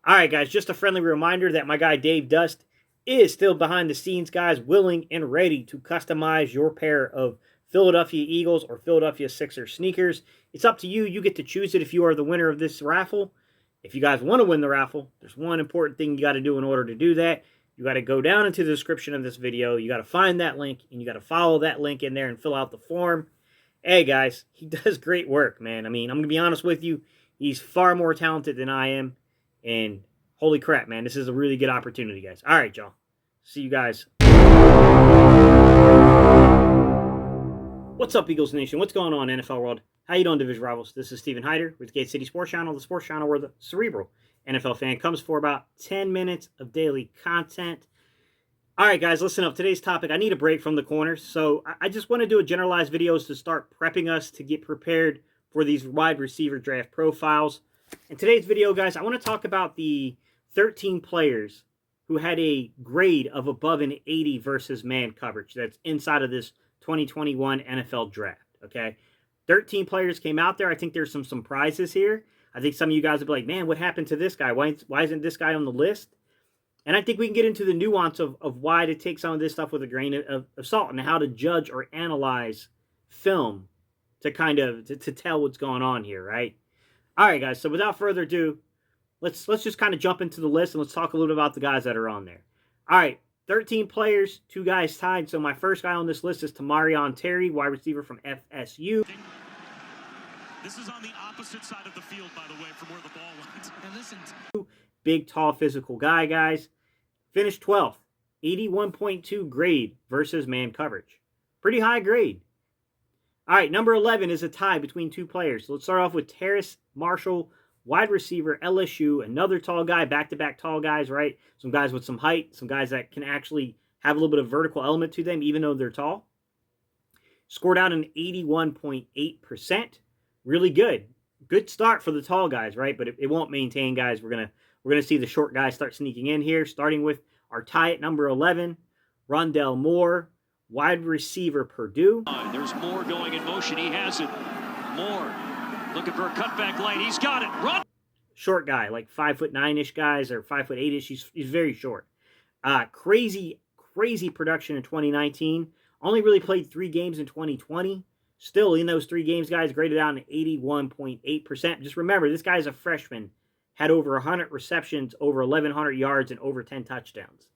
All right, guys, just a friendly reminder that my guy Dave Dust is still behind the scenes, guys, willing and ready to customize your pair of Philadelphia Eagles or Philadelphia Sixers sneakers. It's up to you. You get to choose it if you are the winner of this raffle. If you guys want to win the raffle, there's one important thing you got to do in order to do that. You got to go down into the description of this video. You got to find that link, and you got to follow that link in there and fill out the form. Hey, guys, he does great work, man. I mean, I'm going to be honest with you. He's far more talented than I am. And holy crap, man, this is a really good opportunity, guys. All right, y'all. See you guys. What's up, Eagles Nation? What's going on, NFL world? How you doing, Division Rivals? This is Stephen Hyder with Gate City Sports Channel, the sports channel where the cerebral NFL fan comes for about 10 minutes of daily content. All right, guys, listen up. Today's topic, I need a break from the corners. So I just want to do a generalized videos to start prepping us to get prepared for these wide receiver draft profiles. In today's video, guys, I want to talk about the 13 players who had a grade of above an 80 versus man coverage that's inside of this 2021 NFL draft, okay? 13 players came out there. I think there's some surprises here. I think some of you guys will be like, man, what happened to this guy? Why isn't this guy on the list? And I think we can get into the nuance of why to take some of this stuff with a grain of salt and how to judge or analyze film to kind of to tell what's going on here, right? All right, guys, so without further ado, let's just kind of jump into the list and let's talk a little bit about the guys that are on there. All right, 13 players, 2 guys tied. So my first guy on this list is Tamarion Terry, wide receiver from FSU. This is on the opposite side of the field, by the way, from where the ball went. And listen, big, tall, physical guy, guys. Finished 12th, 81.2 grade versus man coverage. Pretty high grade. All right, number 11 is a tie between 2 players. So let's start off with Terrace Marshall, wide receiver, LSU, another tall guy, back-to-back tall guys, right? Some guys with some height, some guys that can actually have a little bit of vertical element to them, even though they're tall. Scored out an 81.8%. Really good. Good start for the tall guys, right? But it won't maintain, guys. We're gonna see the short guys start sneaking in here, starting with our tie at number 11, Rondell Moore, wide receiver, Purdue. There's Moore going in motion. He has it. Moore looking for a cutback lane. He's got it. Run. Short guy, like 5'9"-ish guys or 5'8"-ish. He's very short. Crazy production in 2019. Only really played 3 games in 2020. Still, in those 3 games, guys, graded out an 81.8%. Just remember, this guy's a freshman. Had over 100 receptions, over 1,100 yards, and over 10 touchdowns.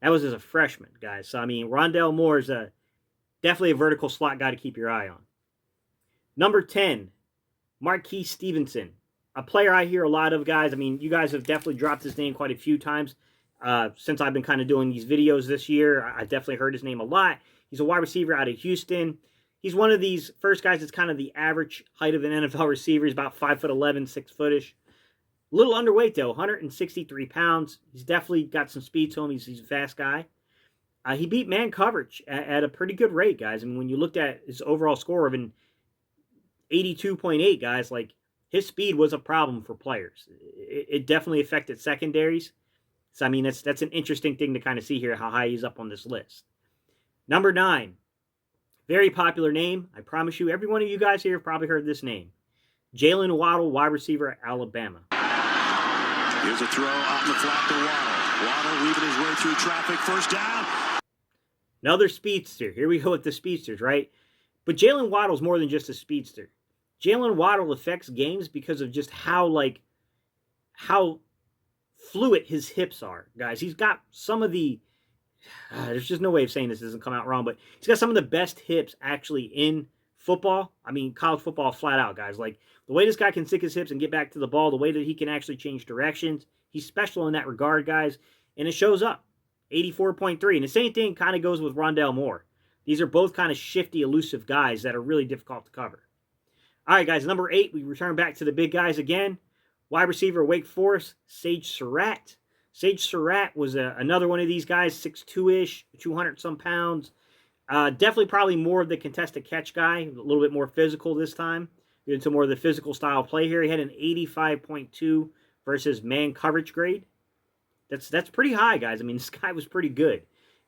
That was as a freshman, guys. So, I mean, Rondell Moore is definitely a vertical slot guy to keep your eye on. Number 10, Marquis Stevenson. A player I hear a lot of, guys. I mean, you guys have definitely dropped his name quite a few times since I've been kind of doing these videos this year. I definitely heard his name a lot. He's a wide receiver out of Houston. He's one of these first guys that's kind of the average height of an NFL receiver. He's about 5'11", 6'footish. A little underweight, though, 163 pounds. He's definitely got some speed to him. He's a fast guy. He beat man coverage at a pretty good rate, guys. I mean, when you looked at his overall score of an 82.8, guys, like, his speed was a problem for players. It definitely affected secondaries. So, I mean, that's an interesting thing to kind of see here, how high he's up on this list. Number 9, very popular name. I promise you, every one of you guys here have probably heard this name. Jalen Waddle, wide receiver at Alabama. Here's a throw out in the flat to Waddle. Waddle weaving his way through traffic. First down. Another speedster. Here we go with the speedsters, right? But Jalen Waddle's more than just a speedster. Jalen Waddle affects games because of just how fluid his hips are, guys. He's got some of the... there's just no way of saying this doesn't come out wrong, but he's got some of the best hips actually in football. I mean, college football flat out, guys. Like, the way this guy can stick his hips and get back to the ball, the way that he can actually change directions, he's special in that regard, guys, and it shows up. 84.3, and the same thing kind of goes with Rondell Moore. These are both kind of shifty, elusive guys that are really difficult to cover. All right, guys, number 8, we return back to the big guys again. Wide receiver, Wake Forest, Sage Surratt. Sage Surratt was another one of these guys, 6'2"-ish, 200-some pounds. Definitely probably more of the contested catch guy, a little bit more physical this time. Into more of the physical style play here. He had an 85.2 versus man coverage grade. That's pretty high, guys. I mean, this guy was pretty good.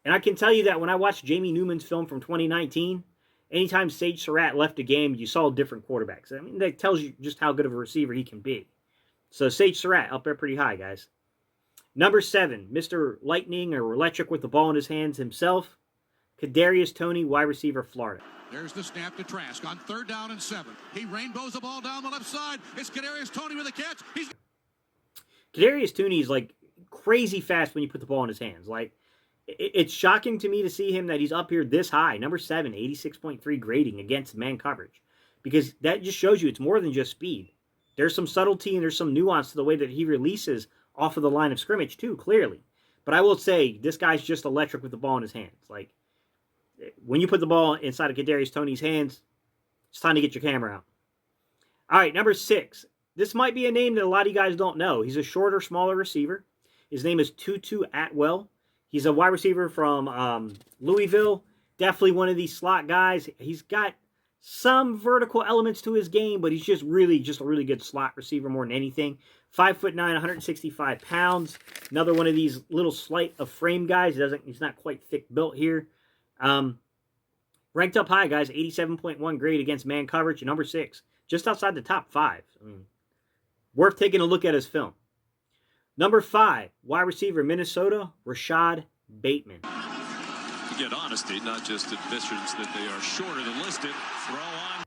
And I can tell you that when I watched Jamie Newman's film from 2019, anytime Sage Surratt left a game, you saw different quarterbacks. I mean, that tells you just how good of a receiver he can be. So Sage Surratt up there pretty high, guys. Number 7, Mr. Lightning or Electric with the ball in his hands himself, Kadarius Toney, wide receiver, Florida. There's the snap to Trask on 3rd down and 7. He rainbows the ball down the left side. It's Kadarius Toney with a catch. Kadarius Toney is like crazy fast when you put the ball in his hands. Like, it's shocking to me to see him that he's up here this high. Number 7, 86.3 grading against man coverage. Because that just shows you it's more than just speed. There's some subtlety and there's some nuance to the way that he releases off of the line of scrimmage too, clearly. But I will say, this guy's just electric with the ball in his hands. Like, when you put the ball inside of Kadarius Toney's hands, it's time to get your camera out. All right, number 6. This might be a name that a lot of you guys don't know. He's a shorter, smaller receiver. His name is Tutu Atwell. He's a wide receiver from Louisville. Definitely one of these slot guys. He's got some vertical elements to his game, but he's just a really good slot receiver more than anything. 5'9", 165 pounds. Another one of these little slight of frame guys. He's not quite thick built here. Ranked up high, guys. 87.1 grade against man coverage. Number 6, just outside the top 5. I mean, worth taking a look at his film. Number 5, wide receiver, Minnesota, Rashod Bateman. To get honesty, not just admissions that they are shorter than listed. Throw on.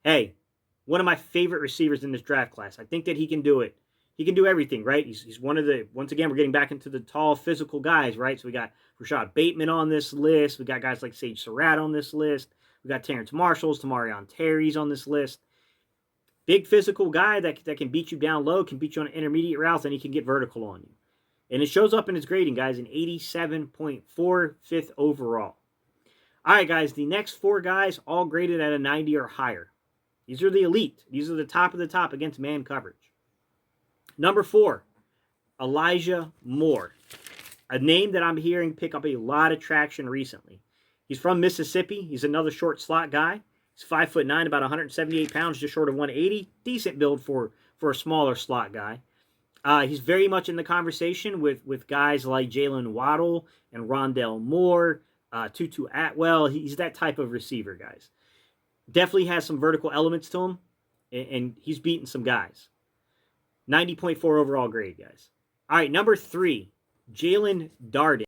Hey, one of my favorite receivers in this draft class. I think that he can do it. He can do everything, right? He's one of the, once again, we're getting back into the tall, physical guys, right? So we got Rashod Bateman on this list. We got guys like Sage Surratt on this list. We got Terrace Marshall's, Tamarion Terry's on this list. Big physical guy that can beat you down low, can beat you on intermediate routes, and he can get vertical on you. And it shows up in his grading, guys, an 87.4, 5th overall. All right, guys, the next 4 guys all graded at a 90 or higher. These are the elite. These are the top of the top against man coverage. Number 4, Elijah Moore. A name that I'm hearing pick up a lot of traction recently. He's from Mississippi. He's another short slot guy. He's 5'9", about 178 pounds, just short of 180. Decent build for a smaller slot guy. He's very much in the conversation with guys like Jalen Waddle and Rondell Moore, Tutu Atwell. He's that type of receiver, guys. Definitely has some vertical elements to him, and he's beating some guys. 90.4 overall grade, guys. All right, number 3, Jalen Darden.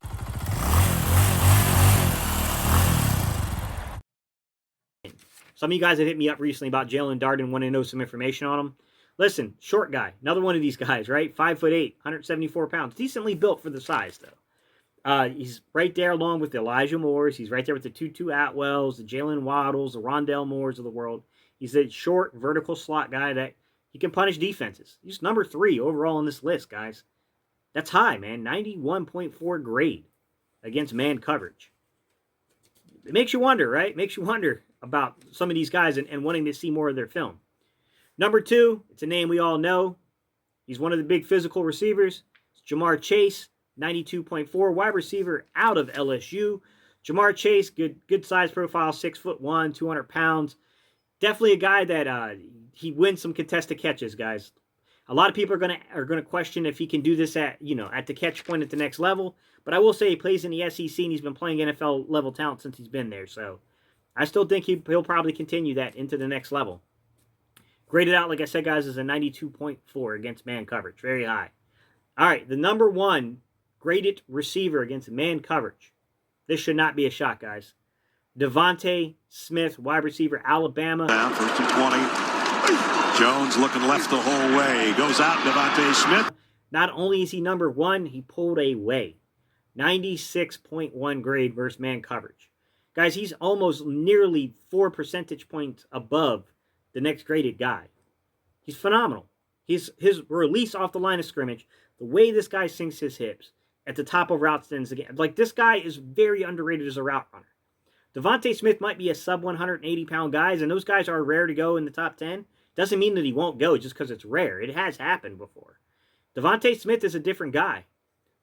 Some of you guys have hit me up recently about Jalen Darden, want to know some information on him. Listen, short guy. Another one of these guys, right? 5'8", 174 pounds. Decently built for the size, though. He's right there along with the Elijah Moores. He's right there with the Tutu Atwells, the Jalen Waddles, the Rondell Moores of the world. He's a short, vertical slot guy that he can punish defenses. He's number 3 overall on this list, guys. That's high, man. 91.4 grade against man coverage. It makes you wonder, right? It makes you wonder about some of these guys and wanting to see more of their film. Number 2, it's a name we all know. He's one of the big physical receivers. It's Jamar Chase, 92.4, wide receiver out of LSU. Jamar Chase, good size profile, 6'1", 200 pounds. Definitely a guy that he wins some contested catches, guys. A lot of people are gonna question if he can do this at the catch point at the next level. But I will say he plays in the SEC and he's been playing NFL level talent since he's been there. So I still think he'll probably continue that into the next level. Graded out, like I said, guys, is a 92.4 against man coverage. Very high. All right, the number 1 graded receiver against man coverage. This should not be a shock, guys. Devonta Smith, wide receiver, Alabama. Down for 220. Jones looking left the whole way. Goes out, Devonta Smith. Not only is he number 1, he pulled away. 96.1 grade versus man coverage. Guys, he's almost nearly 4 percentage points above the next graded guy. He's phenomenal. His release off the line of scrimmage, the way this guy sinks his hips at the top of route stands again. Like, this guy is very underrated as a route runner. Devonta Smith might be a sub 180 pound guys, and those guys are rare to go in the top 10. Doesn't mean that he won't go just because it's rare. It has happened before. Devonta Smith is a different guy.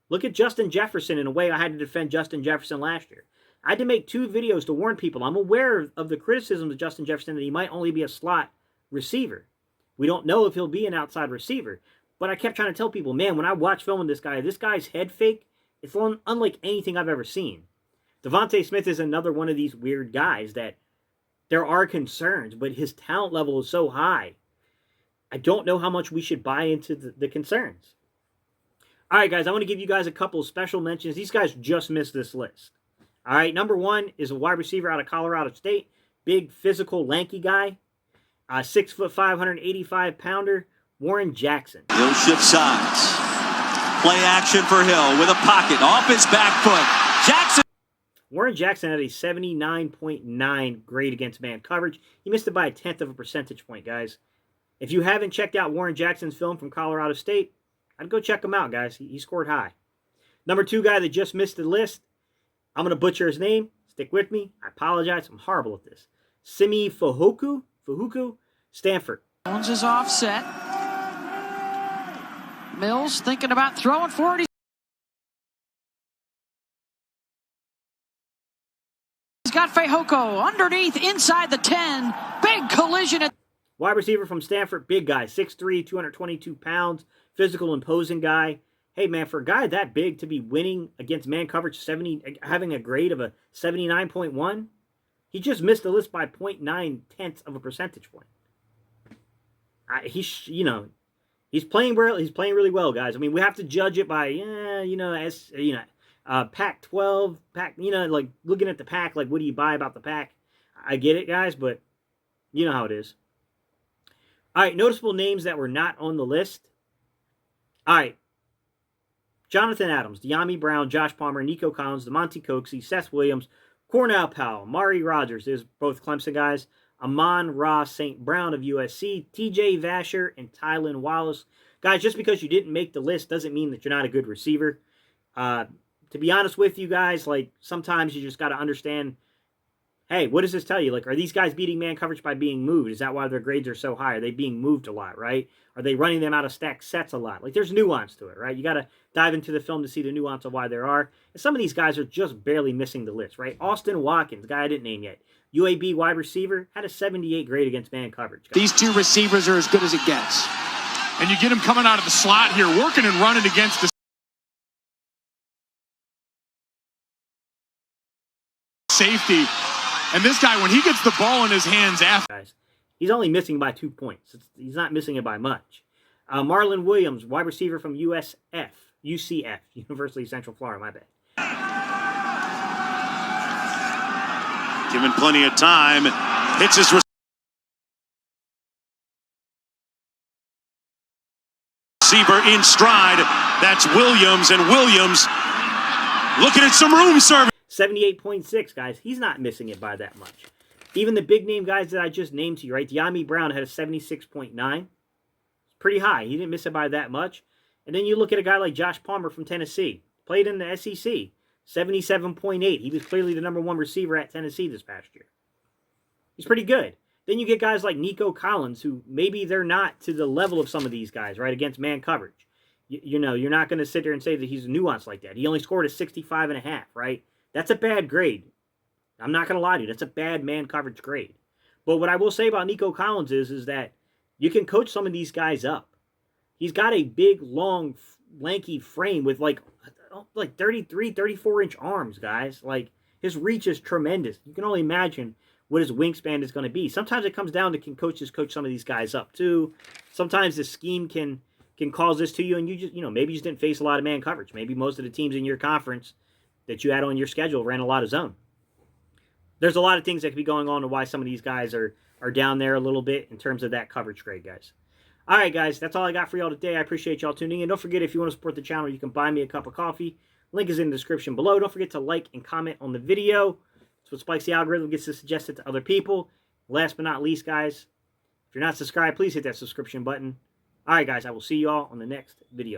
Look at Justin Jefferson in a way I had to defend Justin Jefferson last year. I had to make 2 videos to warn people. I'm aware of the criticism of Justin Jefferson that he might only be a slot receiver. We don't know if he'll be an outside receiver. But I kept trying to tell people, man, when I watch filming this guy's head fake, it's unlike anything I've ever seen. Devonta Smith is another one of these weird guys that there are concerns, but his talent level is so high. I don't know how much we should buy into the concerns. All right, guys, I want to give you guys a couple of special mentions. These guys just missed this list. All right, number 1 is a wide receiver out of Colorado State. Big, physical, lanky guy. 6 foot 585 pounder, Warren Jackson. He'll shift sides. Play action for Hill with a pocket off his back foot. Jackson. Warren Jackson had a 79.9 grade against man coverage. He missed it by 1/10 of a percentage point, guys. If you haven't checked out Warren Jackson's film from Colorado State, I'd go check him out, guys. He scored high. Number 2 guy that just missed the list, I'm going to butcher his name. Stick with me. I apologize. I'm horrible at this. Simi Fahuku, Stanford. Jones is offset. Mills thinking about throwing for it. He's got Fehoko underneath, inside the 10. Big collision. Wide receiver from Stanford, big guy, 6'3", 222 pounds, physical, imposing guy. Hey, man, for a guy that big to be winning against man coverage, having a grade of a 79.1, he just missed the list by 0.9 of a percentage point. He's playing really well, guys. I mean, we have to judge it by, Pac-12, like looking at the pack, like what do you buy about the pack? I get it, guys, but you know how it is. All right, noticeable names that were not on the list. All right, Jonathan Adams, De'Ami Brown, Josh Palmer, Nico Collins, DeMonte Coxey, Seth Williams, Cornell Powell, Mari Rogers, there's both Clemson guys, Amon-Ra St. Brown of USC, TJ Vasher, and Tylan Wallace. Guys, just because you didn't make the list doesn't mean that you're not a good receiver. To be honest with you guys, like, sometimes you just got to understand, hey, what does this tell you? Like, are these guys beating man coverage by being moved? Is that why their grades are so high? Are they being moved a lot, right? Are they running them out of stacked sets a lot? Like, there's nuance to it, right? You got to dive into the film to see the nuance of why there are. And some of these guys are just barely missing the list, right? Austin Watkins, guy I didn't name yet. UAB wide receiver, had a 78 grade against man coverage. These two receivers are as good as it gets. And you get him coming out of the slot here, working and running against the safety. And this guy, when he gets the ball in his hands after. Guys, he's only missing by 2 points. He's not missing it by much. Marlon Williams, wide receiver from UCF, University of Central Florida, my bad. Given plenty of time, hits his receiver in stride. That's Williams, and Williams looking at some room service. 78.6, guys. He's not missing it by that much. Even the big name guys that I just named to you, right? De'Ami Brown had a 76.9. It's pretty high. He didn't miss it by that much. And then you look at a guy like Josh Palmer from Tennessee. Played in the SEC. 77.8. He was clearly the number 1 receiver at Tennessee this past year. He's pretty good. Then you get guys like Nico Collins, who maybe they're not to the level of some of these guys, right, against man coverage. You're not going to sit there and say that he's nuanced like that. He only scored a 65.5, right? That's a bad grade. I'm not going to lie to you. That's a bad man coverage grade. But what I will say about Nico Collins is that you can coach some of these guys up. He's got a big, long, lanky frame with like 33, 34-inch arms, guys. Like, his reach is tremendous. You can only imagine what his wingspan is going to be. Sometimes it comes down to can coaches coach some of these guys up too. Sometimes the scheme can cause this to you, and you just, maybe you just didn't face a lot of man coverage. Maybe most of the teams in your conference that you had on your schedule ran a lot of zone. There's a lot of things that could be going on to why some of these guys are down there a little bit in terms of that coverage grade, guys. All right, guys, that's all I got for y'all today. I appreciate y'all tuning in. Don't forget, if you want to support the channel, you can buy me a cup of coffee. Link is in the description below. Don't forget to like and comment on the video. That's what spikes the algorithm, gets it suggested to other people. Last but not least, guys, if you're not subscribed, please hit that subscription button. All right, guys, I will see you all on the next video.